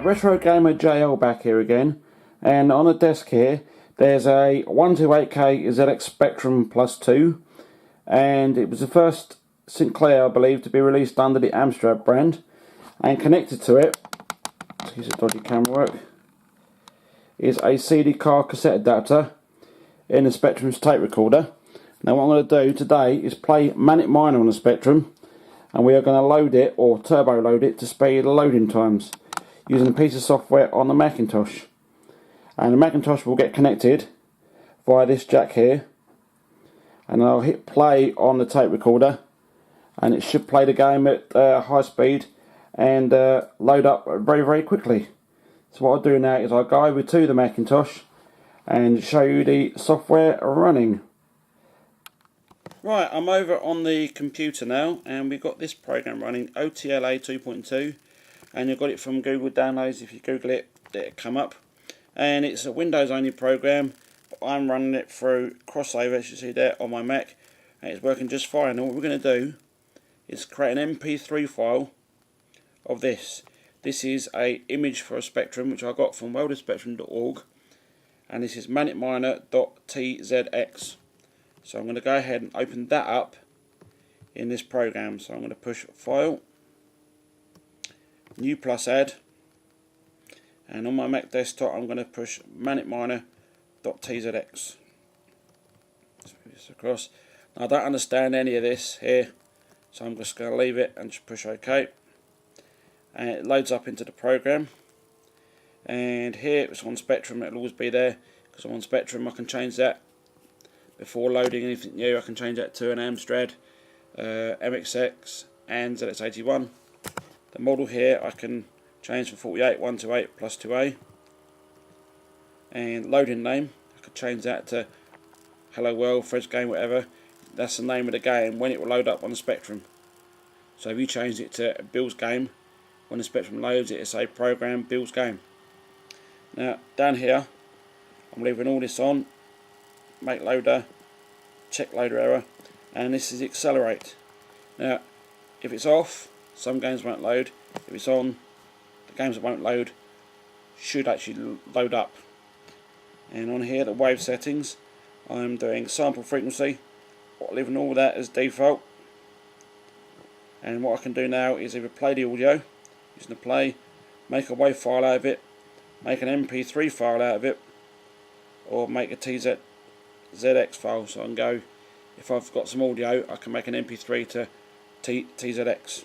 Right, Retrogamer JL back here again, and on the desk here there's a 128K ZX Spectrum Plus 2, and it was the first Sinclair, I believe, to be released under the Amstrad brand, and connected to it, excuse the dodgy camera work, is a CD card cassette adapter in the Spectrum's tape recorder. Now what I'm going to do today is play Manic Miner on the Spectrum, and we are going to load it, or turbo load it, to speed the loading times using a piece of software on the Macintosh. And the Macintosh will get connected via this jack here, and I'll hit play on the tape recorder, and it should play the game at high speed and load up very, very quickly. So what I'll do now is I'll go over to the Macintosh and show you the software running. Right, I'm over on the computer now, and we've got this program running, OTLA 2.2, and you've got it from Google Downloads. If you Google it, it'll come up. And it's a Windows only program, but I'm running it through Crossover, as you see there, on my Mac, and it's working just fine. And what we're going to do is create an MP3 file of this. This is a image for a Spectrum, which I got from welderspectrum.org, and this is manicminer.tzx. So I'm going to go ahead and open that up in this program. So I'm going to push File, New plus Add, and on my Mac desktop I'm going to push manicminer.tzx. Let's move this across. Now I don't understand any of this here, so I'm just going to leave it and just push OK. And it loads up into the program. And here it's on Spectrum, it'll always be there because I'm on Spectrum. I can change that before loading anything new. I can change that to an Amstrad, MXX and ZX81. The model here I can change from 48, 128 plus 2A. And loading name, I could change that to Hello World, Fred's Game, whatever. That's the name of the game when it will load up on the Spectrum. So if you change it to Bill's Game, when the Spectrum loads it, it's a program Bill's Game. Now down here I'm leaving all this on, make loader, check loader error, and this is accelerate. Now if it's off, some games won't load. If it's on, the games that won't load should actually load up. And on here, the wave settings, I'm doing sample frequency, leaving all that as default. And what I can do now is either play the audio using the play, make a wave file out of it, make an MP3 file out of it, or make a ZX file. So I can go, if I've got some audio, I can make an MP3 to TZX.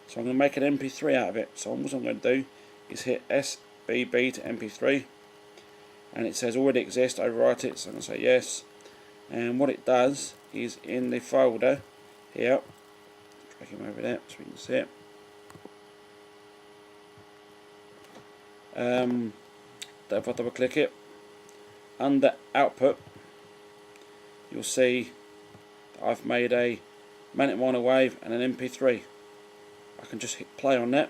So I'm going to make an MP3 out of it. So what I'm going to do is hit SBB to MP3, and it says already exists, overwrite it. So I'm going to say yes, and what it does is in the folder here, drag him over there so we can see it. If I double click it, under output you'll see that I've made a Manic Miner wave and an MP3. I can just hit play on that.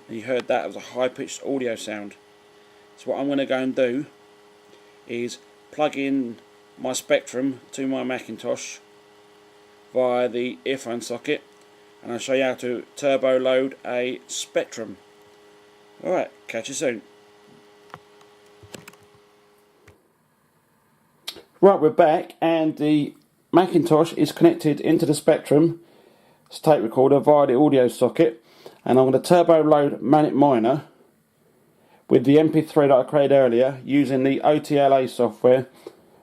And you heard that, it was a high pitched audio sound. So what I'm going to go and do is plug in my Spectrum to my Macintosh via the earphone socket, and I'll show you how to turbo load a Spectrum. Alright, catch you soon. Right, we're back, and the Macintosh is connected into the Spectrum tape recorder via the audio socket, and I'm going to turbo load Manic Miner with the MP3 that I created earlier using the OTLA software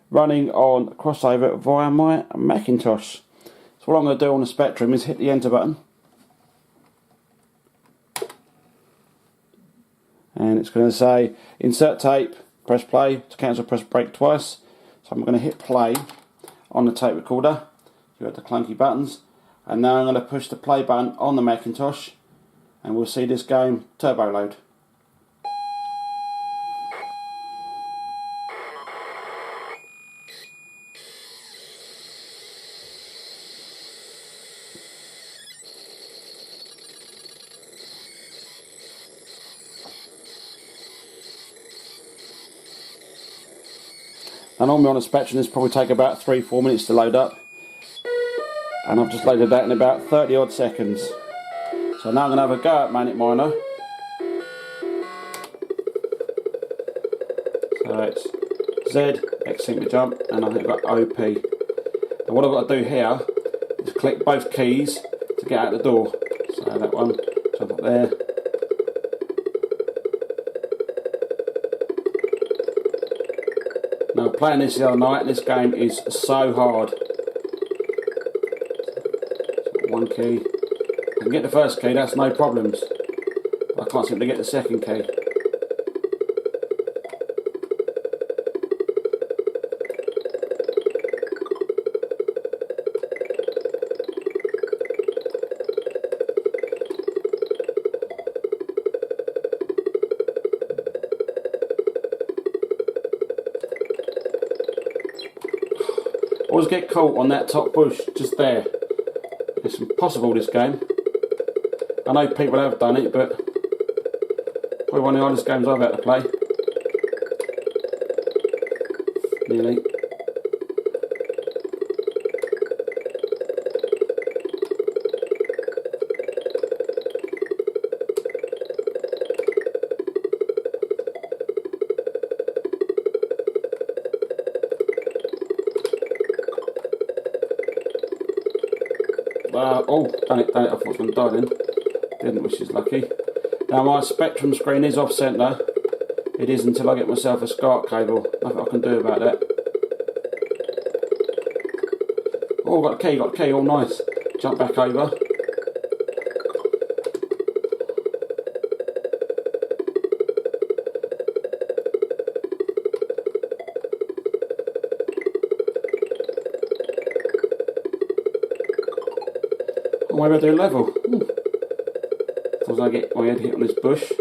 running on Crossover via my Macintosh. So what I'm going to do on the Spectrum is hit the enter button, and it's going to say insert tape, press play. To cancel, press break twice. So I'm going to hit play on the tape recorder. You got the clunky buttons, and now I'm going to push the play button on the Macintosh, and we'll see this game turbo load. And normally on a Spectrum this probably take about 3-4 minutes to load up, and I've just loaded that in about 30 odd seconds. So now I'm going to have a go at Manic Miner. So it's Z, X sync jump, and I think I've got OP. And what I've got to do here is click both keys to get out the door. So that one, jump up there. Now playing this the other night, this game is so hard. So one key. I can get the first key, that's no problems. I can't seem to get the second key. Always get caught on that top bush just there. It's impossible, this game. I know people have done it, but probably one of the hardest games I've had to play. Nearly. Oh, done it, I thought I was going to die then. Didn't, which is lucky. Now my Spectrum screen is off centre. It is until I get myself a SCART cable. Nothing I can do about that. Oh, got a key, all nice. Jump back over. Maybe I do level. As I get my head hit on this bush.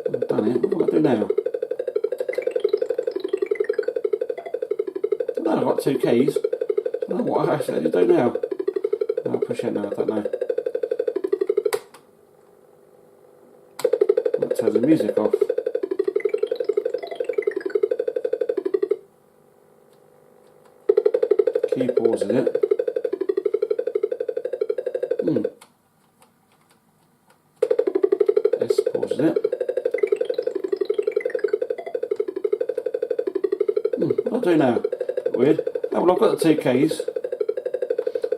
I've done it. What do I do now? No, I've got two keys. I don't know what I actually do now. I'll push it now, I don't know. That turns the music off. Key pauses it. S pauses it. What do I do now? Weird. Oh, well, I've got the two keys.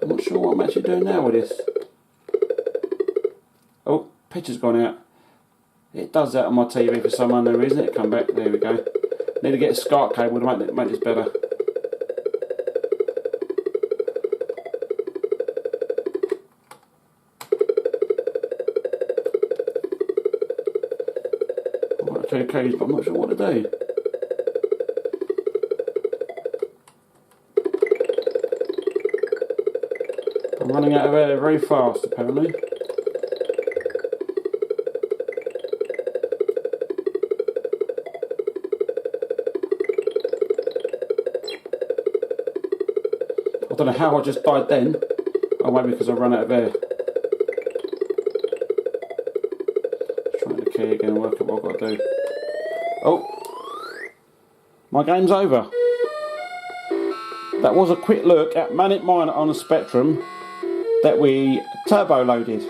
I'm not sure what I'm actually doing now with this. Oh, picture's gone out. It does that on my TV for some unknown reason. It come back. There we go. Need to get a SCART cable to make this better. Two keys, but I'm not sure what to do. I'm running out of air very fast, apparently. I don't know how I just died then. Oh, maybe because I ran out of air. Trying the key again and work out what I've got to do. Oh, my game's over. That was a quick look at Manic Miner on a Spectrum that we turbo loaded.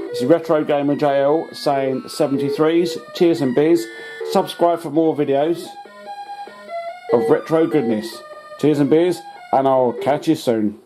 This is Retrogamer JL saying 73s. Cheers and beers. Subscribe for more videos of retro goodness. Cheers and beers, and I'll catch you soon.